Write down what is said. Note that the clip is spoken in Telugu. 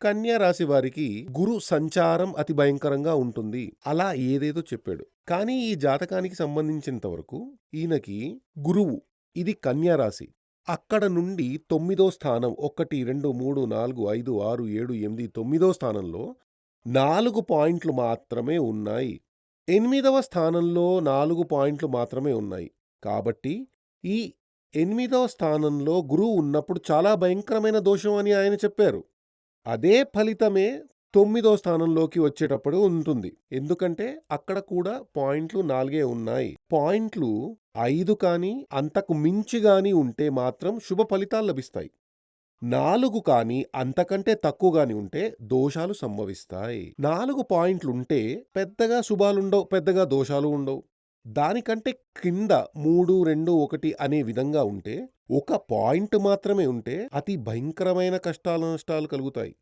కన్యా రాశి వారికి గురు సంచారం అతి భయంకరంగా ఉంటుంది. అలా ఏదేదో చెప్పాడు. కానీ ఈ జాతకానికి సంబంధించినంత వరకు ఈయనకి గురువు ఇది కన్యా రాశి. అక్కడ నుండి 9దో స్థానం 1, 2, 3, 4, 5, 6, 7, 8, 9దో స్థానంలో 4 పాయింట్లు మాత్రమే ఉన్నాయి. 8వ స్థానంలో 4 పాయింట్లు మాత్రమే ఉన్నాయి. కాబట్టి ఈ 8వ స్థానంలో గురువు ఉన్నప్పుడు చాలా భయంకరమైన దోషం అని ఆయన చెప్పారు. అదే ఫలితమే 9దో స్థానంలోకి వచ్చేటప్పుడు ఉంటుంది. ఎందుకంటే అక్కడ కూడా పాయింట్లు 4 ఉన్నాయి. పాయింట్లు 5 కానీ, అంతకు మించి గాని ఉంటే మాత్రం శుభ ఫలితాలు లభిస్తాయి. 4 కానీ, అంతకంటే తక్కువ గాని ఉంటే దోషాలు సంభవిస్తాయి. 4 పాయింట్లుంటే పెద్దగా శుభాలుండవు, పెద్దగా దోషాలు ఉండవు. దానికంటే కింద 3, 2, 1 అనే విధంగా ఉంటే, ఒక పాయింట్ మాత్రమే ఉంటే అతి భయంకరమైన కష్టాలు, నష్టాలు కలుగుతాయి.